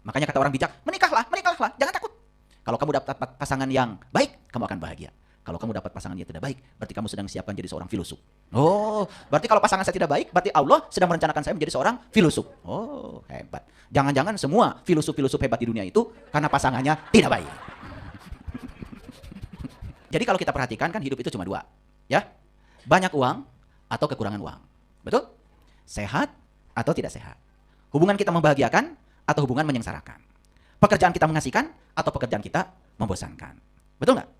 Makanya kata orang bijak, menikahlah, menikahlah, jangan takut. Kalau kamu dapat pasangan yang baik, kamu akan bahagia. Kalau kamu dapat pasangan yang tidak baik, berarti kamu sedang siapkan jadi seorang filosof. Oh, berarti kalau pasangan saya tidak baik, berarti Allah sedang merencanakan saya menjadi seorang filosof. Oh, hebat. Jangan-jangan semua filosof-filosof hebat di dunia itu karena pasangannya tidak baik. Jadi kalau kita perhatikan kan hidup itu cuma dua, ya. Banyak uang atau kekurangan uang. Betul? Sehat atau tidak sehat. Hubungan kita membahagiakan atau hubungan menyengsarakan. Pekerjaan kita mengasihkan atau pekerjaan kita membosankan. Betul nggak?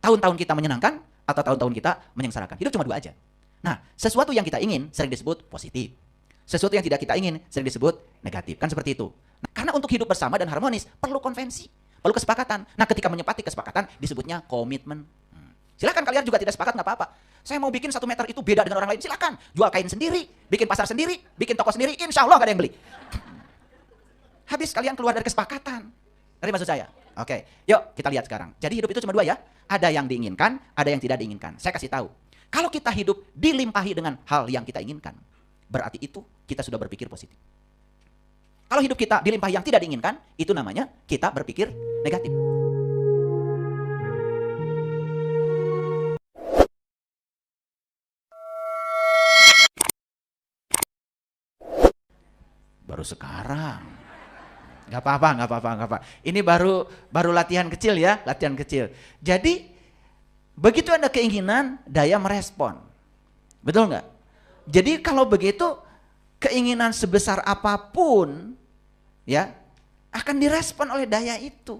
Tahun-tahun kita menyenangkan atau tahun-tahun kita menyengsarakan. Hidup cuma dua aja. Nah, sesuatu yang kita ingin sering disebut positif. Sesuatu yang tidak kita ingin sering disebut negatif. Kan seperti itu. Nah, karena untuk hidup bersama dan harmonis perlu konvensi, perlu kesepakatan. Nah, ketika menyepakati kesepakatan disebutnya komitmen. Silakan kalian juga tidak sepakat, nggak apa-apa. Saya mau bikin 1 meter itu beda dengan orang lain, silakan. Jual kain sendiri, bikin pasar sendiri, bikin toko sendiri, insya Allah gak ada yang beli. Habis kalian keluar dari kesepakatan. Ngerti maksud saya? Oke, yuk kita lihat sekarang. Jadi hidup itu cuma dua ya. Ada yang diinginkan, ada yang tidak diinginkan. Saya kasih tahu. Kalau kita hidup dilimpahi dengan hal yang kita inginkan, berarti itu kita sudah berpikir positif. Kalau hidup kita dilimpahi yang tidak diinginkan, itu namanya kita berpikir negatif. Baru sekarang. Gak apa-apa, gak apa-apa, gak apa. Ini baru latihan kecil ya, latihan kecil. Jadi begitu ada keinginan, daya merespon. Betul nggak? Jadi kalau begitu keinginan sebesar apapun ya akan direspon oleh daya itu.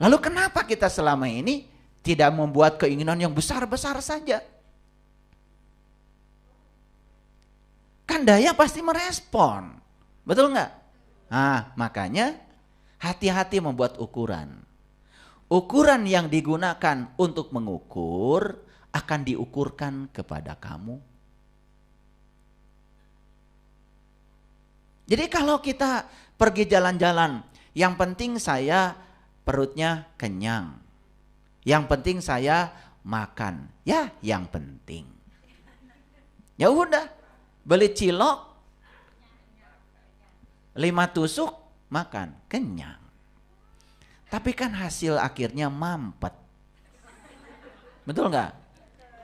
Lalu kenapa kita selama ini tidak membuat keinginan yang besar-besar saja? Kan daya pasti merespon. Betul nggak? Nah, makanya hati-hati membuat ukuran. Ukuran yang digunakan untuk mengukur akan diukurkan kepada kamu. Jadi kalau kita pergi jalan-jalan, yang penting saya perutnya kenyang. Yang penting saya makan. Ya, yang penting. Ya udah, beli cilok 5 tusuk makan, kenyang. Tapi kan hasil akhirnya mampet. Betul nggak?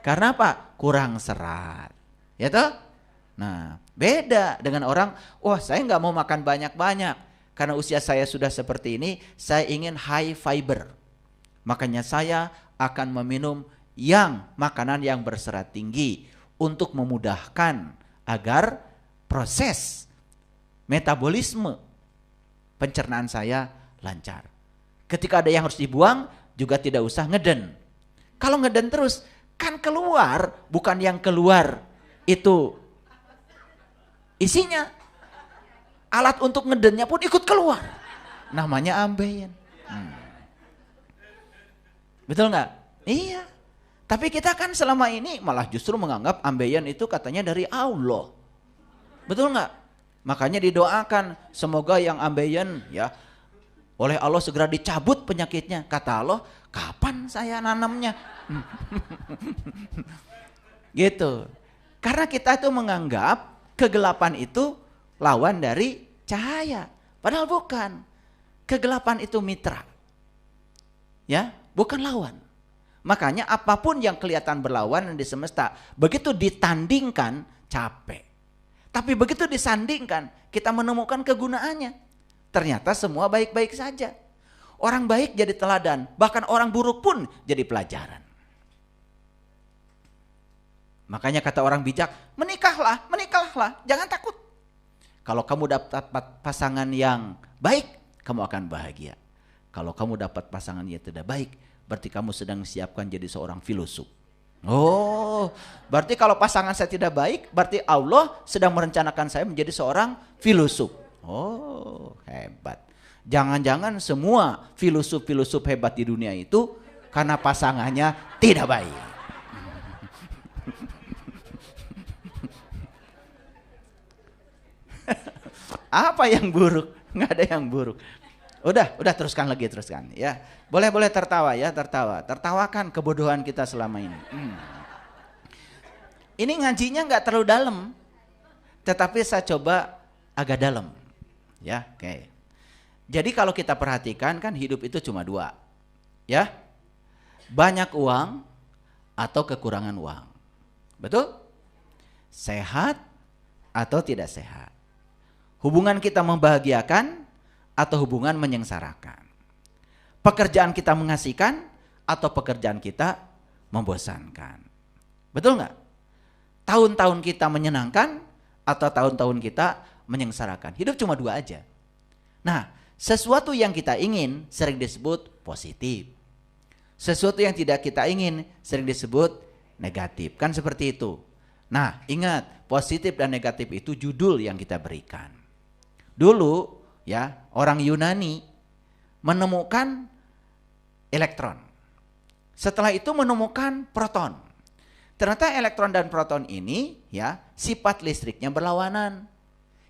Karena apa? Kurang serat. Ya toh? Nah, beda dengan orang, wah saya nggak mau makan banyak-banyak. Karena usia saya sudah seperti ini, saya ingin high fiber. Makanya saya akan meminum makanan yang berserat tinggi untuk memudahkan agar proses metabolisme pencernaan saya lancar. Ketika ada yang harus dibuang juga tidak usah ngeden. Kalau ngeden terus kan keluar, bukan yang keluar itu isinya. Alat untuk ngedennya pun ikut keluar. Namanya ambeien. Betul nggak? Iya. Tapi kita kan selama ini malah justru menganggap ambeien itu katanya dari Allah. Betul nggak? Makanya didoakan semoga yang ambeien ya oleh Allah segera dicabut penyakitnya. Kata Allah, kapan saya nanamnya? Gitu. Karena kita itu menganggap kegelapan itu lawan dari cahaya. Padahal bukan. Kegelapan itu mitra. Ya, bukan lawan. Makanya apapun yang kelihatan berlawan di semesta, begitu ditandingkan capek. Tapi begitu disandingkan, kita menemukan kegunaannya. Ternyata semua baik-baik saja. Orang baik jadi teladan, bahkan orang buruk pun jadi pelajaran. Makanya kata orang bijak, menikahlah, menikahlah, jangan takut. Kalau kamu dapat pasangan yang baik, kamu akan bahagia. Kalau kamu dapat pasangan yang tidak baik, berarti kamu sedang siapkan jadi seorang filosof. Oh, berarti kalau pasangan saya tidak baik, berarti Allah sedang merencanakan saya menjadi seorang filosof. Oh, hebat. Jangan-jangan semua filosof-filosof hebat di dunia itu karena pasangannya tidak baik. Apa yang buruk? Nggak ada yang buruk. Udah teruskan lagi, teruskan ya. Boleh tertawa ya, tertawa. Tertawakan kebodohan kita selama ini. Ini ngajinya nggak terlalu dalam, tetapi saya coba agak dalam. Ya, oke. Jadi kalau kita perhatikan kan hidup itu cuma dua. Ya. Banyak uang atau kekurangan uang. Betul? Sehat atau tidak sehat. Hubungan kita membahagiakan atau hubungan menyengsarakan. Pekerjaan kita mengasihkan atau pekerjaan kita membosankan. Betul nggak? Tahun-tahun kita menyenangkan atau tahun-tahun kita menyengsarakan. Hidup cuma dua aja. Nah, sesuatu yang kita ingin sering disebut positif. Sesuatu yang tidak kita ingin sering disebut negatif. Kan seperti itu. Nah, ingat, positif dan negatif itu judul yang kita berikan. Dulu ya, orang Yunani menemukan elektron. Setelah itu menemukan proton. Ternyata elektron dan proton ini ya, sifat listriknya berlawanan.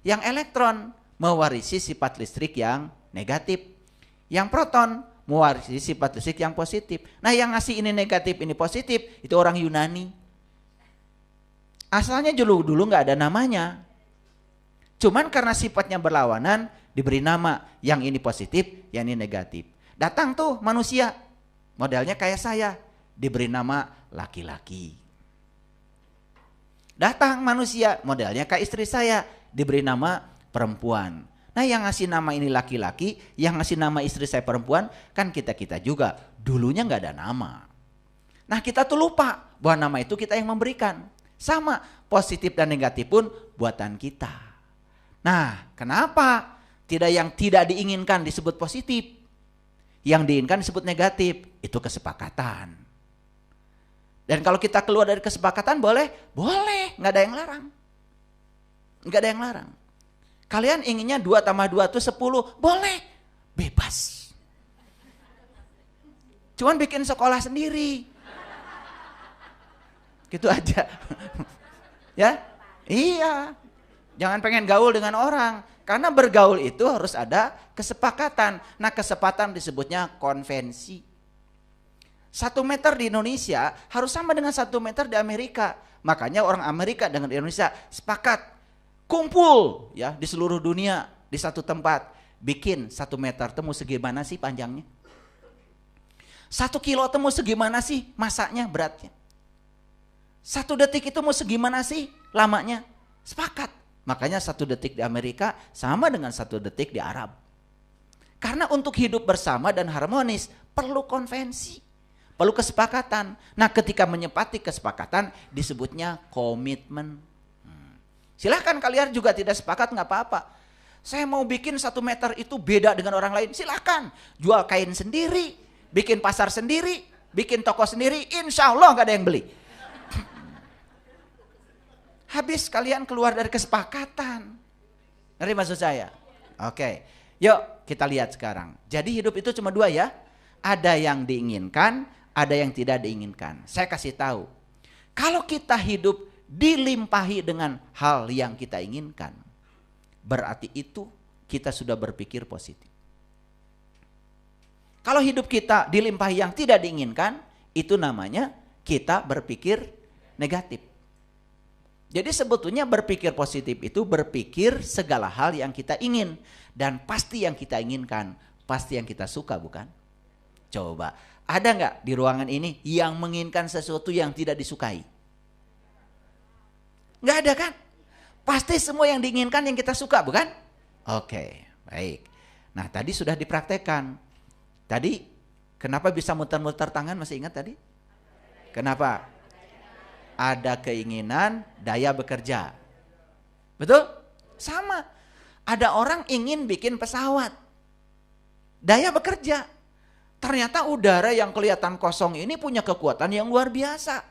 Yang elektron mewarisi sifat listrik yang negatif. Yang proton mewarisi sifat listrik yang positif. Nah, yang ngasih ini negatif, ini positif, itu orang Yunani. Asalnya dulu nggak ada namanya. Cuman karena sifatnya berlawanan, diberi nama, yang ini positif, yang ini negatif. Datang tuh manusia, modelnya kayak saya, diberi nama laki-laki. Datang manusia, modelnya kayak istri saya, diberi nama perempuan. Nah, yang ngasih nama ini laki-laki, yang ngasih nama istri saya perempuan, kan kita-kita juga. Dulunya nggak ada nama. Nah, kita tuh lupa bahwa nama itu kita yang memberikan. Sama, positif dan negatif pun buatan kita. Nah, kenapa yang tidak diinginkan disebut positif, yang diinginkan disebut negatif? Itu kesepakatan. Dan kalau kita keluar dari kesepakatan boleh, nggak ada yang larang. Nggak ada yang larang. Kalian inginnya 2 tambah 2 itu 10, boleh, bebas. Cuman bikin sekolah sendiri. Gitu aja. Ya? Iya. Jangan pengen gaul dengan orang. Karena bergaul itu harus ada kesepakatan. Nah, kesepakatan disebutnya konvensi. 1 meter di Indonesia harus sama dengan 1 meter di Amerika. Makanya orang Amerika dengan Indonesia sepakat kumpul ya di seluruh dunia di satu tempat. Bikin 1 meter temu segimana sih panjangnya? 1 kilo temu segimana sih masaknya, beratnya? 1 detik itu mau segimana sih lamanya? Sepakat. Makanya 1 detik di Amerika sama dengan 1 detik di Arab. Karena untuk hidup bersama dan harmonis perlu konvensi, perlu kesepakatan. Nah, ketika menyepakati kesepakatan disebutnya komitmen. Silahkan kalian juga tidak sepakat, nggak apa-apa. Saya mau bikin 1 meter itu beda dengan orang lain, silahkan. Jual kain sendiri, bikin pasar sendiri, bikin toko sendiri, insya Allah nggak ada yang beli. Habis kalian keluar dari kesepakatan. Ngerti maksud saya? Oke, yuk kita lihat sekarang. Jadi hidup itu cuma 2 ya. Ada yang diinginkan, ada yang tidak diinginkan. Saya kasih tahu. Kalau kita hidup dilimpahi dengan hal yang kita inginkan, berarti itu kita sudah berpikir positif. Kalau hidup kita dilimpahi yang tidak diinginkan, itu namanya kita berpikir negatif. Jadi sebetulnya berpikir positif itu berpikir segala hal yang kita ingin. Dan pasti yang kita inginkan, pasti yang kita suka, bukan? Coba, ada nggak di ruangan ini yang menginginkan sesuatu yang tidak disukai? Nggak ada kan? Pasti semua yang diinginkan yang kita suka, bukan? Oke, baik. Nah, tadi sudah dipraktekkan. Tadi kenapa bisa muter-muter tangan, masih ingat tadi? Kenapa? Ada keinginan, daya bekerja. Betul? Sama. Ada orang ingin bikin pesawat. Daya bekerja. Ternyata udara yang kelihatan kosong ini punya kekuatan yang luar biasa.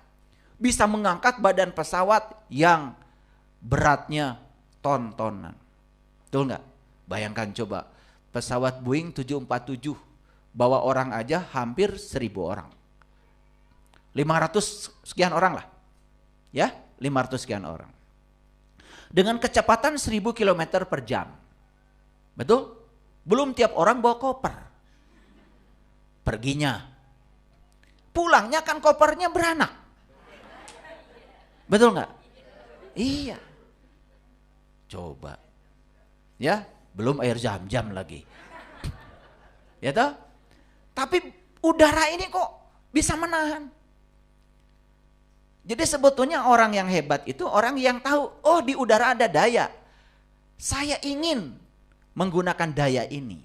Bisa mengangkat badan pesawat yang beratnya ton-tonan. Betul nggak? Bayangkan coba. Pesawat Boeing 747 bawa orang aja hampir 1.000 orang. 500 sekian orang lah. Ya, 500 sekian orang. Dengan kecepatan 1.000 km per jam. Betul? Belum tiap orang bawa koper. Perginya. Pulangnya kan kopernya beranak. Betul nggak? Iya. Coba. Ya, belum air zam-zam lagi. Ya toh? Tapi udara ini kok bisa menahan. Jadi sebetulnya orang yang hebat itu orang yang tahu, oh di udara ada daya. Saya ingin menggunakan daya ini.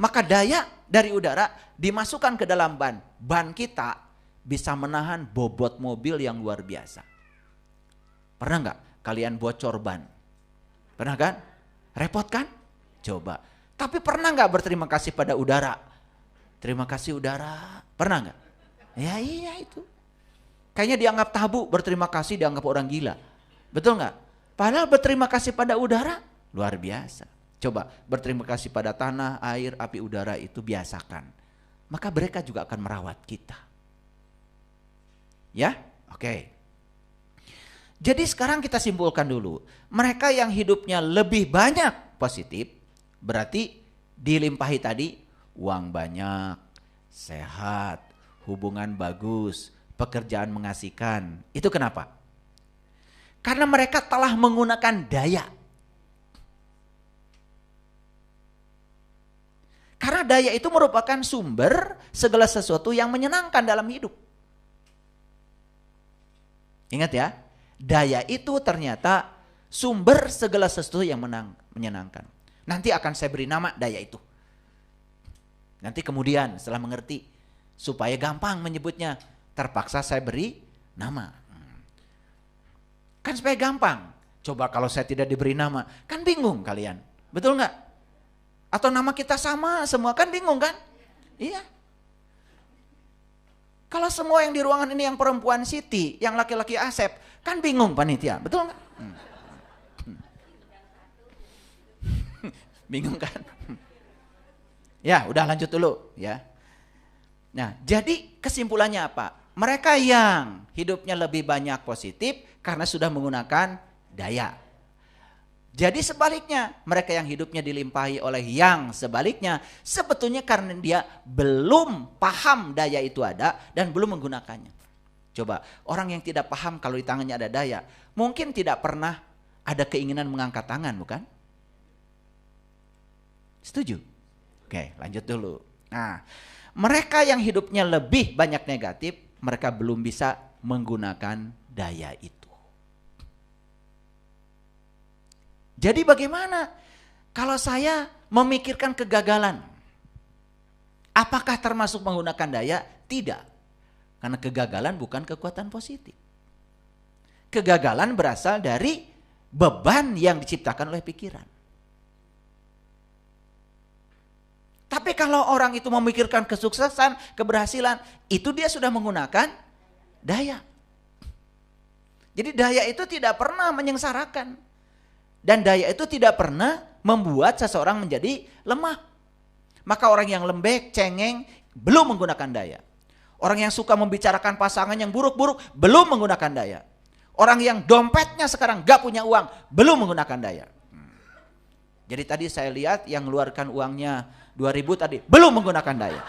Maka daya dari udara dimasukkan ke dalam ban. Ban kita bisa menahan bobot mobil yang luar biasa. Pernah nggak kalian bocor ban? Pernah kan? Repot kan? Coba. Tapi pernah nggak berterima kasih pada udara? Terima kasih udara. Pernah nggak? Ya iya itu. Kayaknya dianggap tabu, berterima kasih dianggap orang gila. Betul nggak? Padahal berterima kasih pada udara luar biasa. Coba berterima kasih pada tanah, air, api, udara itu biasakan. Maka mereka juga akan merawat kita. Ya? Oke. Jadi sekarang kita simpulkan dulu. Mereka yang hidupnya lebih banyak positif, berarti dilimpahi tadi uang banyak, sehat, hubungan bagus, pekerjaan mengasihkan. Itu kenapa? Karena mereka telah menggunakan daya. Karena daya itu merupakan sumber segala sesuatu yang menyenangkan dalam hidup. Ingat ya, daya itu ternyata sumber segala sesuatu yang menyenangkan. Nanti akan saya beri nama daya itu. Nanti kemudian setelah mengerti, supaya gampang menyebutnya, terpaksa saya beri nama. Kan supaya gampang. Coba kalau saya tidak diberi nama, kan bingung kalian. Betul nggak? Atau nama kita sama semua, kan bingung kan? Iya. Kalau semua yang di ruangan ini yang perempuan Siti, yang laki-laki Asep, kan bingung panitia. Betul nggak? Bingung kan? Ya udah lanjut dulu ya. Nah jadi kesimpulannya apa? Mereka yang hidupnya lebih banyak positif karena sudah menggunakan daya. Jadi sebaliknya, mereka yang hidupnya dilimpahi oleh yang sebaliknya, sebetulnya karena dia belum paham daya itu ada dan belum menggunakannya. Coba, orang yang tidak paham kalau di tangannya ada daya, mungkin tidak pernah ada keinginan mengangkat tangan, bukan? Setuju? Oke, lanjut dulu. Nah, mereka yang hidupnya lebih banyak negatif, mereka belum bisa menggunakan daya itu. Jadi bagaimana kalau saya memikirkan kegagalan? Apakah termasuk menggunakan daya? Tidak. Karena kegagalan bukan kekuatan positif. Kegagalan berasal dari beban yang diciptakan oleh pikiran. Tapi kalau orang itu memikirkan kesuksesan, keberhasilan, itu dia sudah menggunakan daya. Jadi daya itu tidak pernah menyengsarakan. Dan daya itu tidak pernah membuat seseorang menjadi lemah. Maka orang yang lembek, cengeng, belum menggunakan daya. Orang yang suka membicarakan pasangan yang buruk-buruk, belum menggunakan daya. Orang yang dompetnya sekarang gak punya uang, belum menggunakan daya. Jadi tadi saya lihat yang mengeluarkan uangnya 2.000 tadi, belum menggunakan daya.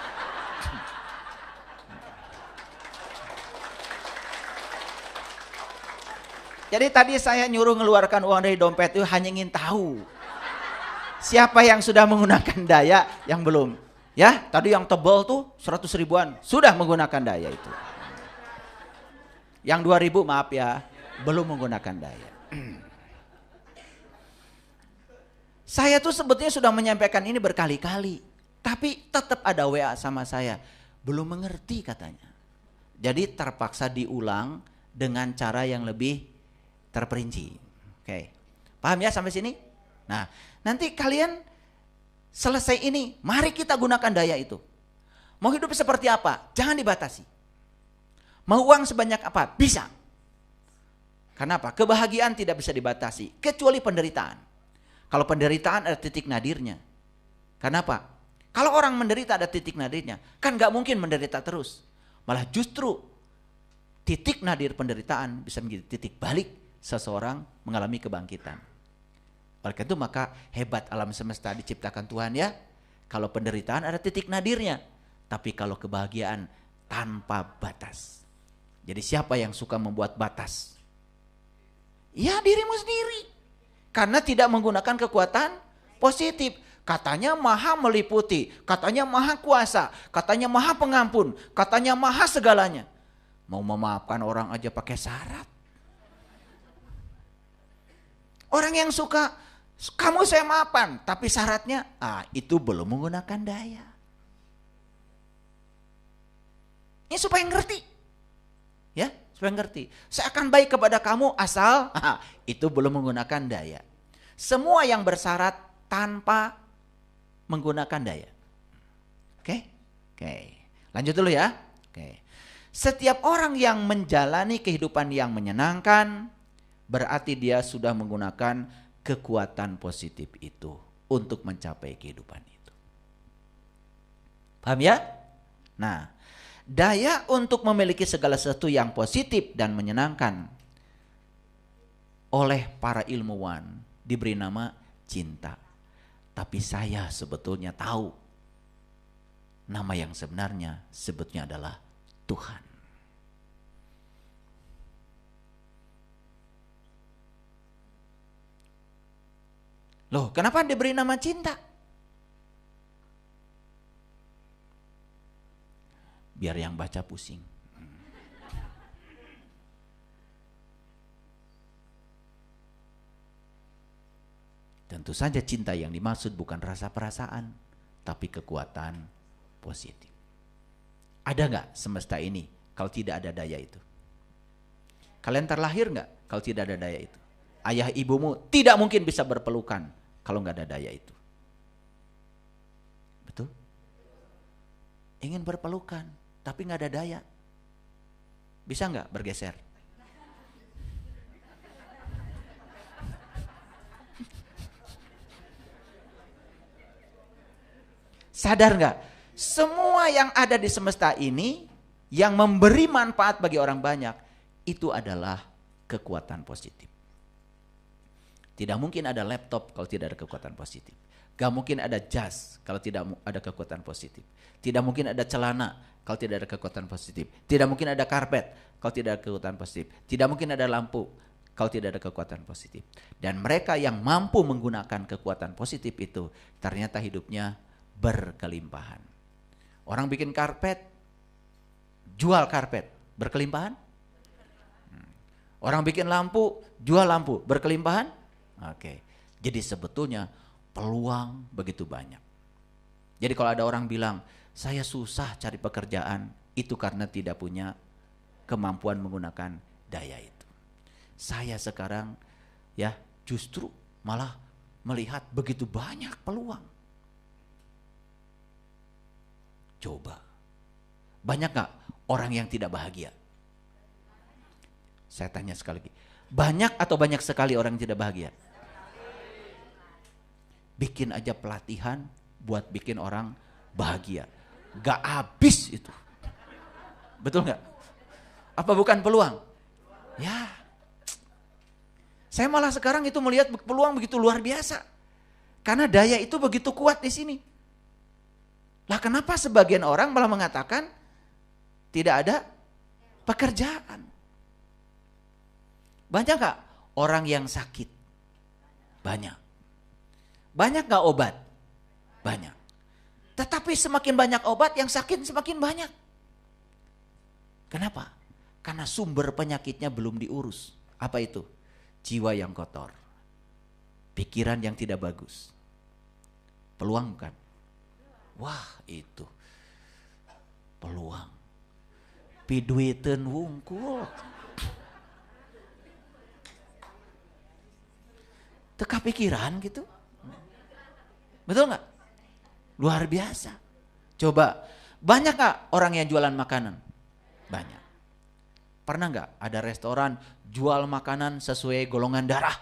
Jadi tadi saya nyuruh mengeluarkan uang dari dompet itu hanya ingin tahu siapa yang sudah menggunakan daya, yang belum. Ya, tadi yang tebal tuh 100 ribuan sudah menggunakan daya itu. Yang 2.000 maaf ya, belum menggunakan daya. Saya tuh sebetulnya sudah menyampaikan ini berkali-kali, tapi tetap ada WA sama saya, belum mengerti katanya. Jadi terpaksa diulang dengan cara yang lebih terperinci. Oke. Paham ya sampai sini? Nah, nanti kalian selesai ini, mari kita gunakan daya itu. Mau hidup seperti apa? Jangan dibatasi. Mau uang sebanyak apa? Bisa. Kenapa? Kebahagiaan tidak bisa dibatasi, kecuali penderitaan. Kalau penderitaan ada titik nadirnya. Kenapa? Kalau orang menderita ada titik nadirnya, kan gak mungkin menderita terus. Malah justru titik nadir penderitaan bisa menjadi titik balik seseorang mengalami kebangkitan. Oleh karena itu maka hebat alam semesta diciptakan Tuhan ya. Kalau penderitaan ada titik nadirnya, tapi kalau kebahagiaan tanpa batas. Jadi siapa yang suka membuat batas? Ya dirimu sendiri. Karena tidak menggunakan kekuatan positif. Katanya maha meliputi, katanya maha kuasa, katanya maha pengampun, katanya maha segalanya. Mau memaafkan orang aja pakai syarat. Orang yang suka, kamu saya maafkan, tapi syaratnya, itu belum menggunakan daya. Ini supaya ngerti. Ya, supaya ngerti. Saya akan baik kepada kamu asal, itu belum menggunakan daya. Semua yang bersyarat tanpa menggunakan daya. Oke? Lanjut dulu ya. Oke. Setiap orang yang menjalani kehidupan yang menyenangkan, berarti dia sudah menggunakan kekuatan positif itu untuk mencapai kehidupan itu. Paham ya? Nah, daya untuk memiliki segala sesuatu yang positif dan menyenangkan oleh para ilmuwan diberi nama cinta. Tapi saya sebetulnya tahu nama yang sebenarnya sebetulnya adalah Tuhan. Loh, kenapa diberi nama cinta? Biar yang baca pusing. Tentu saja cinta yang dimaksud bukan rasa perasaan, tapi kekuatan positif. Ada nggak semesta ini kalau tidak ada daya itu? Kalian terlahir nggak kalau tidak ada daya itu? Ayah ibumu tidak mungkin bisa berpelukan kalau nggak ada daya itu. Betul? Ingin berpelukan, tapi nggak ada daya. Bisa nggak bergeser? Sadar nggak? Semua yang ada di semesta ini yang memberi manfaat bagi orang banyak itu adalah kekuatan positif. Tidak mungkin ada laptop kalau tidak ada kekuatan positif. Gak mungkin ada jas kalau tidak ada kekuatan positif. Tidak mungkin ada celana kalau tidak ada kekuatan positif. Tidak mungkin ada karpet kalau tidak ada kekuatan positif. Tidak mungkin ada lampu kalau tidak ada kekuatan positif. Dan mereka yang mampu menggunakan kekuatan positif itu ternyata hidupnya berkelimpahan. Orang bikin karpet, jual karpet, berkelimpahan? Orang bikin lampu, jual lampu, berkelimpahan? Oke. Jadi sebetulnya peluang begitu banyak. Jadi kalau ada orang bilang, saya susah cari pekerjaan, itu karena tidak punya kemampuan menggunakan daya itu. Saya sekarang ya justru malah melihat begitu banyak peluang. Coba, banyak gak orang yang tidak bahagia? Saya tanya sekali lagi, banyak atau banyak sekali orang yang tidak bahagia? Bikin aja pelatihan buat bikin orang bahagia. Gak habis itu. Betul gak? Apa bukan peluang? Ya. Saya malah sekarang itu melihat peluang begitu luar biasa. Karena daya itu begitu kuat di sini. Lah kenapa sebagian orang malah mengatakan tidak ada pekerjaan? Banyak gak orang yang sakit? Banyak. Banyak gak obat? Banyak. Tetapi semakin banyak obat, yang sakit semakin banyak. Kenapa? Karena sumber penyakitnya belum diurus. Apa itu? Jiwa yang kotor. Pikiran yang tidak bagus. Peluang bukan? Wah itu. Peluang. Piduiteun wungkul. Teka pikiran gitu. Betul gak? Luar biasa. Coba, banyak gak orang yang jualan makanan? Banyak. Pernah gak ada restoran jual makanan sesuai golongan darah?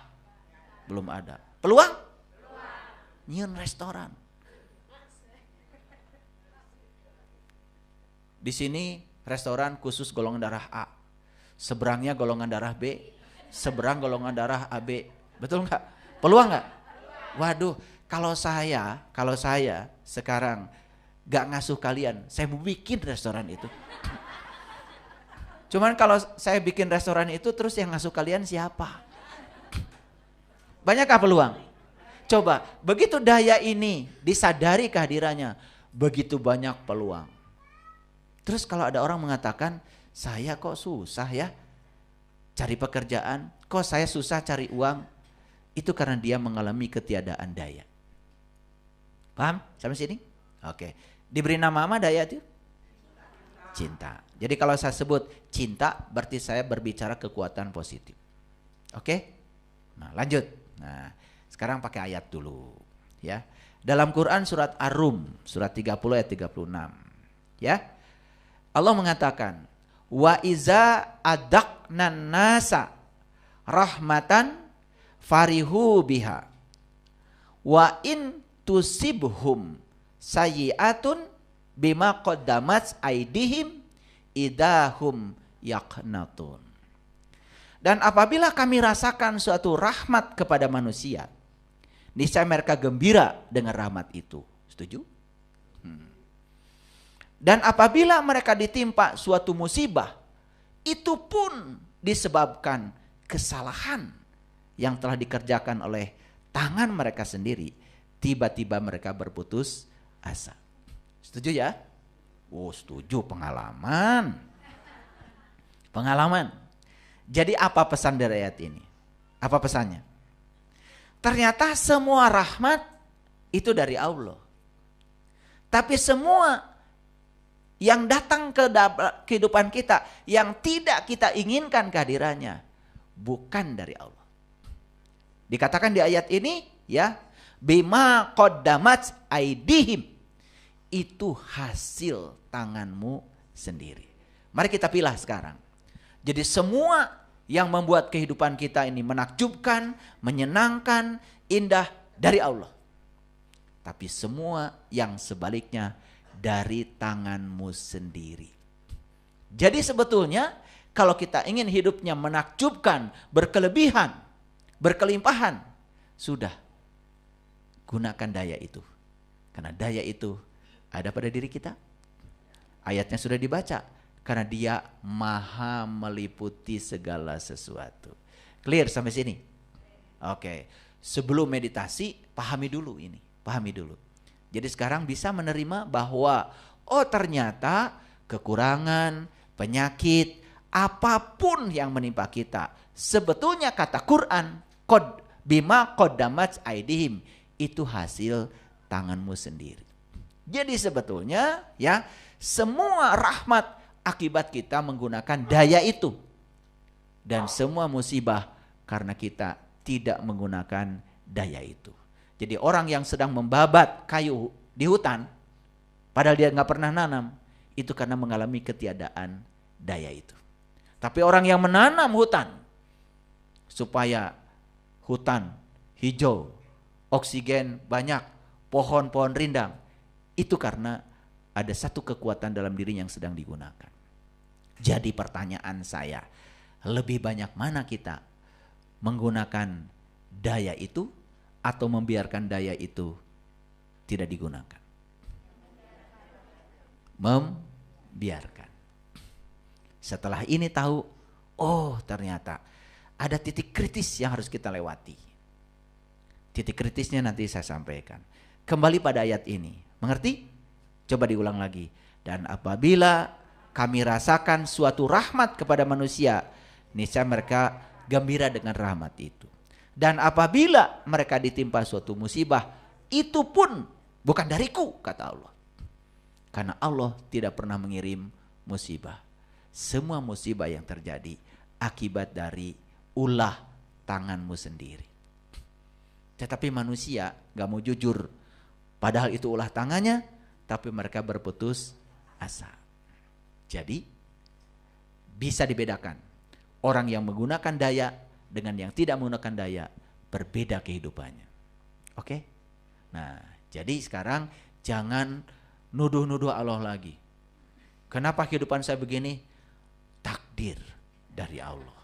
Belum ada. Peluang? Nyieun restoran. Di sini restoran khusus golongan darah A. Seberangnya golongan darah B. Seberang golongan darah AB. Betul gak? Peluang gak? Waduh. Kalau saya sekarang gak ngasuh kalian, saya mau bikin restoran itu. Cuman kalau saya bikin restoran itu terus yang ngasuh kalian siapa? Banyakkah peluang? Coba, begitu daya ini disadari kehadirannya, begitu banyak peluang. Terus kalau ada orang mengatakan, saya kok susah ya cari pekerjaan, kok saya susah cari uang, itu karena dia mengalami ketiadaan daya. Paham sampai sini? Oke. Diberi nama apa daya itu? Cinta. Jadi kalau saya sebut cinta, berarti saya berbicara kekuatan positif. Oke? Nah, lanjut. Nah, sekarang pakai ayat dulu, ya. Dalam Quran surat Ar-Rum, surat 30 ayat 36. Ya. Allah mengatakan, "Wa iza adaqnan nasa rahmatan farihu biha. Wa in tusibhum sayyi'atun bima qaddamat aydihim idahum yaqnatun." Dan apabila kami rasakan suatu rahmat kepada manusia, niscaya mereka gembira dengan rahmat itu. Setuju? Dan apabila mereka ditimpa suatu musibah, itu pun disebabkan kesalahan yang telah dikerjakan oleh tangan mereka sendiri, tiba-tiba mereka berputus asa. Setuju ya? Oh, setuju, pengalaman. Pengalaman. Jadi apa pesan dari ayat ini? Apa pesannya? Ternyata semua rahmat itu dari Allah. Tapi semua yang datang ke kehidupan kita, yang tidak kita inginkan kehadirannya, bukan dari Allah. Dikatakan di ayat ini, ya, bima qaddamat aidihim, itu hasil tanganmu sendiri. Mari kita pilih sekarang. Jadi semua yang membuat kehidupan kita ini menakjubkan, menyenangkan, indah dari Allah. Tapi semua yang sebaliknya dari tanganmu sendiri. Jadi sebetulnya kalau kita ingin hidupnya menakjubkan, berkelebihan, berkelimpahan, sudah gunakan daya itu. Karena daya itu ada pada diri kita. Ayatnya sudah dibaca. Karena dia maha meliputi segala sesuatu. Clear sampai sini? Oke. Sebelum meditasi, pahami dulu ini. Pahami dulu. Jadi sekarang bisa menerima bahwa oh ternyata kekurangan, penyakit, apapun yang menimpa kita, sebetulnya kata Quran, bima qaddamat aidihim, itu hasil tanganmu sendiri. Jadi sebetulnya ya, semua rahmat akibat kita menggunakan daya itu. Dan semua musibah karena kita tidak menggunakan daya itu. Jadi orang yang sedang membabat kayu di hutan, padahal dia nggak pernah nanam, itu karena mengalami ketiadaan daya itu. Tapi orang yang menanam hutan, supaya hutan hijau, oksigen banyak, pohon-pohon rindang, itu karena ada satu kekuatan dalam diri yang sedang digunakan. Jadi pertanyaan saya, lebih banyak mana kita menggunakan daya itu atau membiarkan daya itu tidak digunakan? Membiarkan. Setelah ini tahu, oh ternyata ada titik kritis yang harus kita lewati. Titik kritisnya nanti saya sampaikan. Kembali pada ayat ini, mengerti? Coba diulang lagi. Dan apabila kami rasakan suatu rahmat kepada manusia, niscaya mereka gembira dengan rahmat itu. Dan apabila mereka ditimpa suatu musibah, itu pun bukan dariku, kata Allah. Karena Allah tidak pernah mengirim musibah. Semua musibah yang terjadi akibat dari ulah tanganmu sendiri. Tetapi manusia gak mau jujur. Padahal itu ulah tangannya, tapi mereka berputus asa. Jadi bisa dibedakan. Orang yang menggunakan daya dengan yang tidak menggunakan daya, berbeda kehidupannya. Oke? Nah, jadi sekarang jangan nuduh-nuduh Allah lagi. Kenapa kehidupan saya begini? Takdir dari Allah.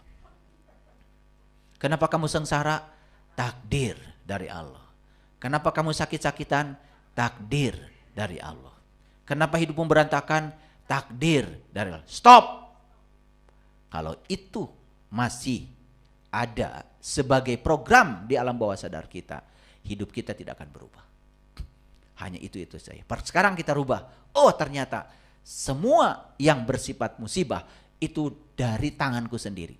Kenapa kamu sengsara? Takdir dari Allah. Kenapa kamu sakit-sakitan? Takdir dari Allah. Kenapa hidupmu berantakan? Takdir dari Allah. Stop. Kalau itu masih ada sebagai program di alam bawah sadar kita, hidup kita tidak akan berubah. Hanya itu saja. Sekarang kita rubah. Oh ternyata semua yang bersifat musibah itu dari tanganku sendiri.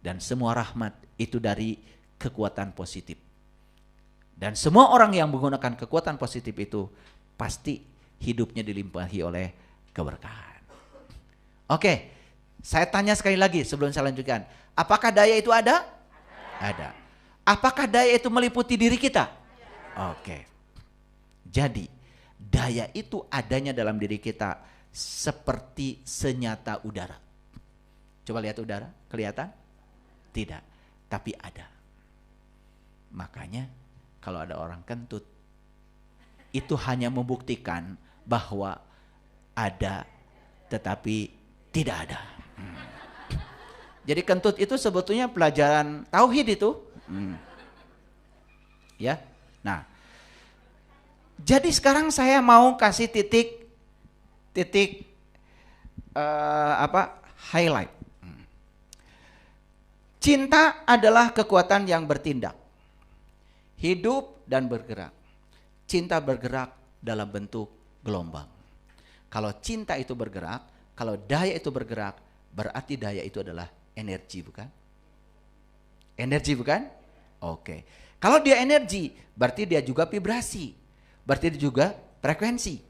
Dan semua rahmat itu dari kekuatan positif. Dan semua orang yang menggunakan kekuatan positif itu pasti hidupnya dilimpahi oleh keberkahan. Oke, saya tanya sekali lagi sebelum saya lanjutkan. Apakah daya itu ada? Ada. Apakah daya itu meliputi diri kita? Oke. Jadi daya itu adanya dalam diri kita seperti senyata udara. Coba lihat udara, kelihatan? Tidak, tapi ada. Makanya kalau ada orang kentut, itu hanya membuktikan bahwa ada tetapi tidak ada. Jadi kentut itu sebetulnya pelajaran tauhid itu. Ya. Nah, jadi sekarang saya mau kasih titik highlight. Cinta adalah kekuatan yang bertindak, hidup dan bergerak. Cinta bergerak dalam bentuk gelombang. Kalau cinta itu bergerak, kalau daya itu bergerak, berarti daya itu adalah energi, bukan? Energi, bukan? Oke. Kalau dia energi, berarti dia juga vibrasi. Berarti dia juga frekuensi.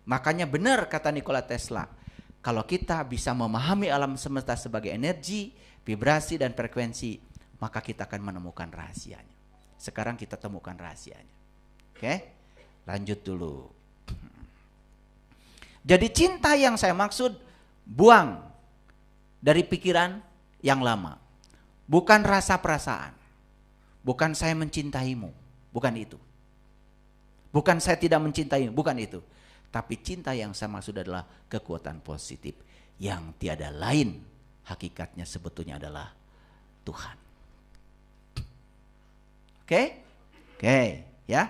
Makanya benar kata Nikola Tesla, kalau kita bisa memahami alam semesta sebagai energi, vibrasi dan frekuensi, maka kita akan menemukan rahasianya. Sekarang kita temukan rahasianya. Oke? Lanjut dulu. Jadi cinta yang saya maksud, buang dari pikiran yang lama. Bukan rasa perasaan. Bukan saya mencintaimu, bukan itu. Bukan saya tidak mencintaimu, bukan itu. Tapi cinta yang saya maksud adalah kekuatan positif yang tiada lain hakikatnya sebetulnya adalah Tuhan. Oke? Oke, ya.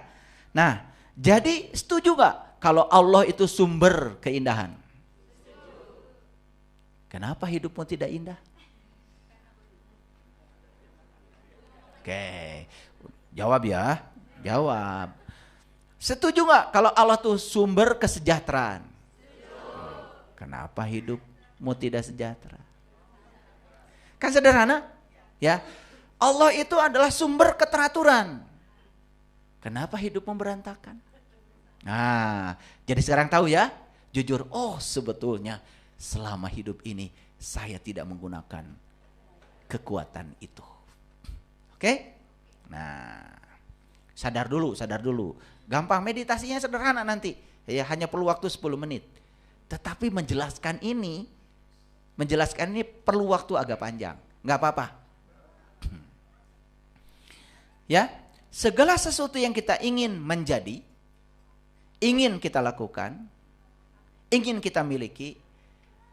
Nah, jadi setuju gak kalau Allah itu sumber keindahan? Kenapa hidupmu tidak indah? Oke, jawab ya, jawab. Setuju gak kalau Allah itu sumber kesejahteraan? Kenapa hidupmu tidak sejahtera? Kan sederhana, ya. Allah itu adalah sumber keteraturan. Kenapa hidupmu berantakan? Nah, jadi sekarang tahu ya, jujur, oh sebetulnya selama hidup ini saya tidak menggunakan kekuatan itu. Oke? Nah, sadar dulu. Gampang, meditasinya sederhana nanti. Ya, hanya perlu waktu 10 menit. Tetapi menjelaskan ini perlu waktu agak panjang. Enggak apa-apa. Ya, segala sesuatu yang kita ingin menjadi, ingin kita lakukan, ingin kita miliki,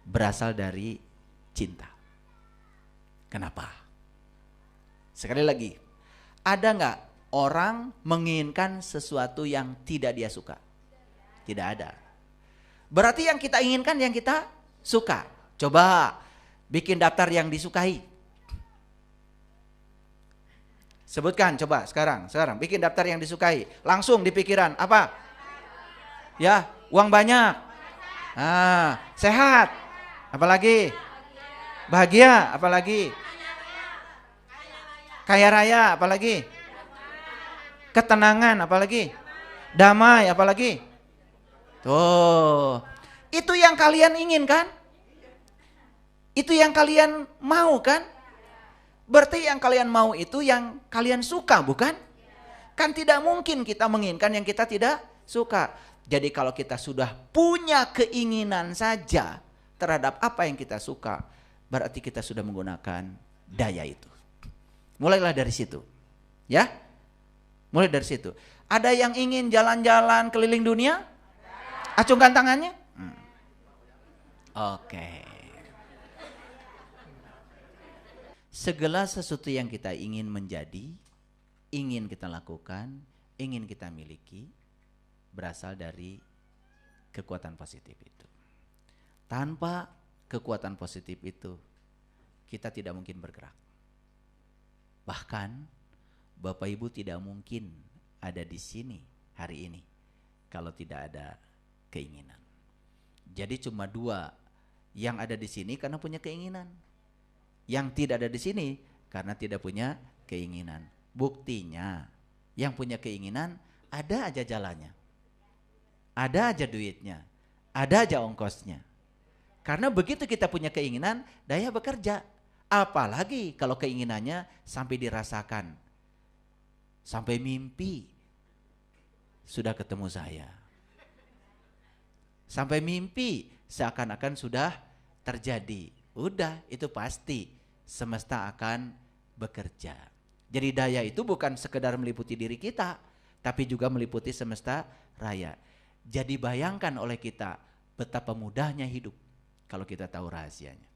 berasal dari cinta. Kenapa? Sekali lagi, ada nggak orang menginginkan sesuatu yang tidak dia suka? Tidak ada. Berarti yang kita inginkan yang kita suka. Coba bikin daftar yang disukai. Sebutkan coba sekarang bikin daftar yang disukai. Langsung di pikiran apa? Ya, uang banyak. Sehat. Apalagi? Bahagia, apalagi? Kaya raya, apalagi? Ketenangan, apalagi? Damai, apalagi? Tuh. Itu yang kalian inginkan? Itu yang kalian mau kan? Berarti yang kalian mau itu yang kalian suka, bukan? Kan tidak mungkin kita menginginkan yang kita tidak suka. Jadi kalau kita sudah punya keinginan saja terhadap apa yang kita suka, berarti kita sudah menggunakan daya itu. Mulailah dari situ. Ya? Mulai dari situ. Ada yang ingin jalan-jalan keliling dunia? Acungkan tangannya. Oke. Segala sesuatu yang kita ingin menjadi, ingin kita lakukan, ingin kita miliki, berasal dari kekuatan positif itu. Tanpa kekuatan positif itu, kita tidak mungkin bergerak. Bahkan Bapak Ibu tidak mungkin ada di sini hari ini kalau tidak ada keinginan. Jadi cuma dua yang ada di sini karena punya keinginan. Yang tidak ada di sini karena tidak punya keinginan. Buktinya yang punya keinginan ada aja jalannya. Ada aja duitnya. Ada aja ongkosnya. Karena begitu kita punya keinginan, daya bekerja. Apalagi kalau keinginannya sampai dirasakan. Sampai mimpi sudah ketemu saya. Sampai mimpi seakan-akan sudah terjadi. Udah, itu pasti semesta akan bekerja. Jadi daya itu bukan sekedar meliputi diri kita, tapi juga meliputi semesta raya. Jadi bayangkan oleh kita betapa mudahnya hidup kalau kita tahu rahasianya.